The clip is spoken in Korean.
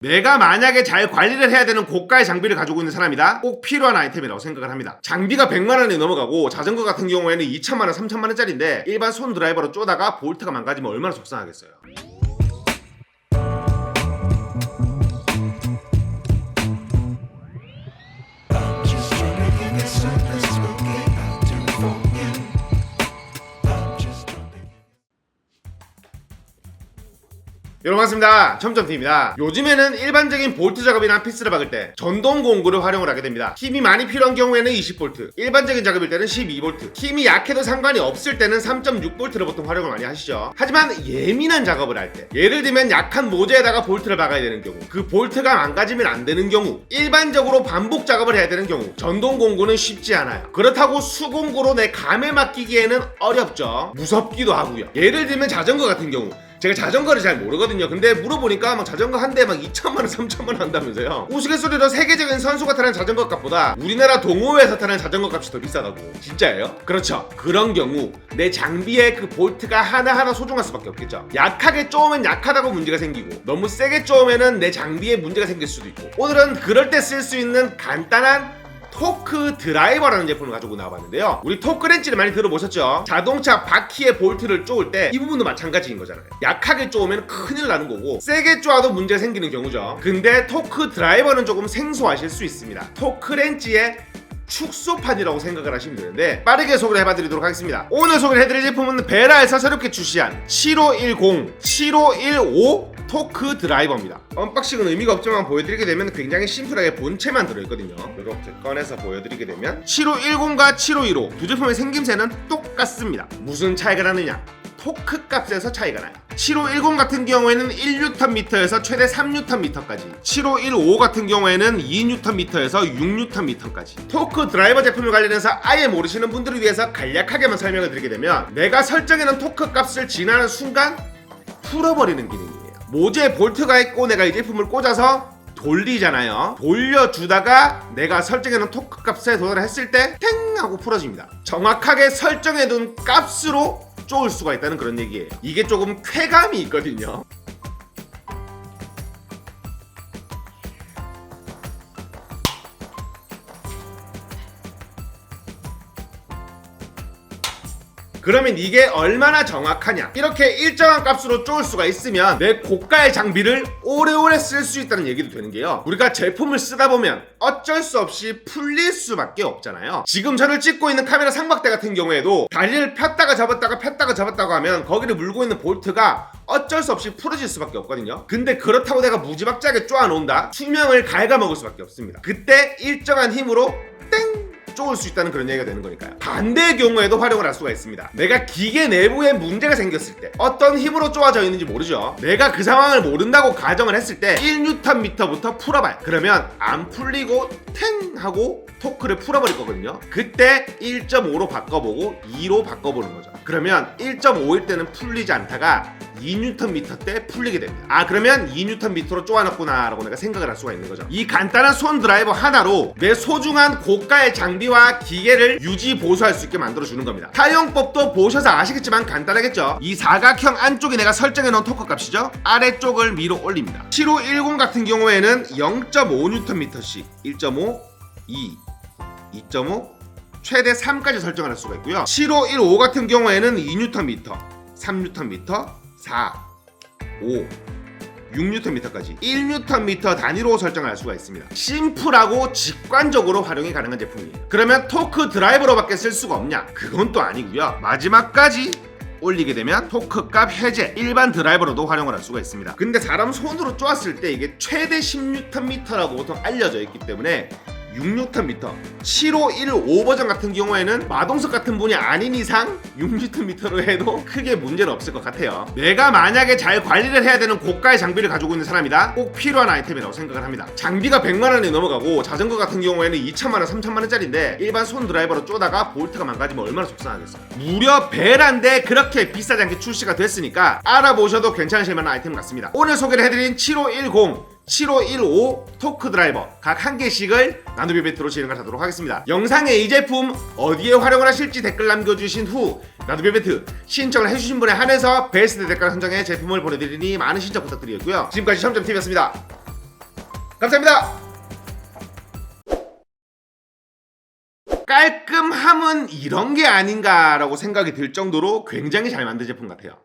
내가 만약에 잘 관리를 해야 되는 고가의 장비를 가지고 있는 사람이다, 꼭 필요한 아이템이라고 생각을 합니다. 장비가 100만원이 넘어가고 자전거 같은 경우에는 2천만원, 3천만원짜리인데 일반 손 드라이버로 쪼다가 볼트가 망가지면 얼마나 속상하겠어요. 여러분 반갑습니다. 첨점TV입니다. 요즘에는 일반적인 볼트 작업이나 피스를 박을 때 전동 공구를 활용을 하게 됩니다. 힘이 많이 필요한 경우에는 20V, 일반적인 작업일 때는 12V, 힘이 약해도 상관이 없을 때는 3.6V를 보통 활용을 많이 하시죠. 하지만 예민한 작업을 할 때, 예를 들면 약한 모재에다가 볼트를 박아야 되는 경우, 그 볼트가 망가지면 안 되는 경우, 일반적으로 반복 작업을 해야 되는 경우 전동 공구는 쉽지 않아요. 그렇다고 수공구로 내 감에 맡기기에는 어렵죠. 무섭기도 하고요. 예를 들면 자전거 같은 경우, 제가 자전거를 잘 모르거든요. 근데 물어보니까 막 자전거 한 대에 막 2천만원, 3천만원 한다면서요. 우스갯소리로 세계적인 선수가 타는 자전거 값보다 우리나라 동호회에서 타는 자전거 값이 더 비싸다고. 진짜예요? 그렇죠. 그런 경우 내 장비에 그 볼트가 하나하나 소중할 수밖에 없겠죠. 약하게 쪼으면 약하다고 문제가 생기고, 너무 세게 쪼으면은 내 장비에 문제가 생길 수도 있고. 오늘은 그럴 때 쓸 수 있는 간단한 토크 드라이버라는 제품을 가지고 나와봤는데요. 우리 토크 렌치를 많이 들어보셨죠? 자동차 바퀴에 볼트를 쪼을 때 이 부분도 마찬가지인 거잖아요. 약하게 쪼으면 큰일 나는 거고, 세게 쪼아도 문제가 생기는 경우죠. 근데 토크 드라이버는 조금 생소하실 수 있습니다. 토크 렌치의 축소판이라고 생각을 하시면 되는데, 빠르게 소개를 해봐드리도록 하겠습니다. 오늘 소개를 해드릴 제품은 베라에서 새롭게 출시한 7510, 7515 토크 드라이버입니다. 언박싱은 의미가 없지만 보여드리게 되면 굉장히 심플하게 본체만 들어있거든요. 이렇게 꺼내서 보여드리게 되면 7510과 7515 두 제품의 생김새는 똑같습니다. 무슨 차이가 나느냐? 토크 값에서 차이가 나요. 7510 같은 경우에는 1Nm에서 최대 3Nm까지, 7515 같은 경우에는 2Nm에서 6Nm까지. 토크 드라이버 제품을 관련해서 아예 모르시는 분들을 위해서 간략하게만 설명을 드리게 되면, 내가 설정해놓은 토크 값을 지나는 순간 풀어버리는 기능이에요. 모재에 볼트가 있고 내가 이 제품을 꽂아서 돌리잖아요. 돌려주다가 내가 설정해놓은 토크 값에 도달했을 때 탱 하고 풀어집니다. 정확하게 설정해둔 값으로 쪼을 수가 있다는 그런 얘기예요. 이게 조금 쾌감이 있거든요. 그러면 이게 얼마나 정확하냐? 이렇게 일정한 값으로 쪼을 수가 있으면 내 고가의 장비를 오래오래 쓸 수 있다는 얘기도 되는 게요, 우리가 제품을 쓰다 보면 어쩔 수 없이 풀릴 수밖에 없잖아요. 지금 저를 찍고 있는 카메라 삼각대 같은 경우에도 다리를 폈다가 잡았다가 하면 거기를 물고 있는 볼트가 어쩔 수 없이 풀어질 수밖에 없거든요. 근데 그렇다고 내가 무지막지하게 쪼아 놓는다? 수명을 갉아먹을 수밖에 없습니다. 그때 일정한 힘으로 땡! 쪼을 수 있다는 그런 얘기가 되는 거니까요. 반대의 경우에도 활용을 할 수가 있습니다. 내가 기계 내부에 문제가 생겼을 때 어떤 힘으로 쪼아져 있는지 모르죠. 내가 그 상황을 모른다고 가정을 했을 때 1Nm부터 풀어봐요. 그러면 안 풀리고 탱 하고 토크를 풀어버릴 거거든요. 그때 1.5로 바꿔보고 2로 바꿔보는 거죠. 그러면 1.5일 때는 풀리지 않다가 2Nm 때 풀리게 됩니다. 아, 그러면 2Nm로 쪼아놨구나 라고 내가 생각을 할 수가 있는 거죠. 이 간단한 손 드라이버 하나로 내 소중한 고가의 장비와 기계를 유지 보수할 수 있게 만들어주는 겁니다. 사용법도 보셔서 아시겠지만 간단하겠죠. 이 사각형 안쪽에 내가 설정해 놓은 토크 값이죠. 아래쪽을 밀어 올립니다. 7510 같은 경우에는 0.5Nm씩 1.5, 2, 2.5, 최대 3까지 설정을 할 수가 있고요. 7515 같은 경우에는 2Nm, 3Nm, 4, 5, 6Nm까지 1Nm 단위로 설정을 할 수가 있습니다. 심플하고 직관적으로 활용이 가능한 제품이에요. 그러면 토크 드라이버로밖에 쓸 수가 없냐? 그건 또 아니고요. 마지막까지 올리게 되면 토크 값 해제, 일반 드라이버로도 활용을 할 수가 있습니다. 근데 사람 손으로 쪼았을 때 이게 최대 10Nm라고 보통 알려져 있기 때문에 6Nm, 7515 버전 같은 경우에는 마동석 같은 분이 아닌 이상 6Nm로 해도 크게 문제는 없을 것 같아요. 내가 만약에 잘 관리를 해야 되는 고가의 장비를 가지고 있는 사람이다? 꼭 필요한 아이템이라고 생각을 합니다. 장비가 100만원이 넘어가고 자전거 같은 경우에는 2천만원, 3천만원짜리인데 일반 손 드라이버로 쪼다가 볼트가 망가지면 얼마나 속상하겠어요. 무려 베란데 그렇게 비싸지 않게 출시가 됐으니까 알아보셔도 괜찮으실 만한 아이템 같습니다. 오늘 소개를 해드린 7510, 7515 토크 드라이버 각 한 개씩을 나눔 이벤트로 진행을 하도록 하겠습니다. 영상에 이 제품 어디에 활용을 하실지 댓글 남겨주신 후 나눔 이벤트 신청을 해주신 분에 한해서 베스트 댓글 선정해 제품을 보내드리니 많은 신청 부탁드리겠고요. 지금까지 첨점TV였습니다. 감사합니다. 깔끔함은 이런 게 아닌가라고 생각이 들 정도로 굉장히 잘 만든 제품 같아요.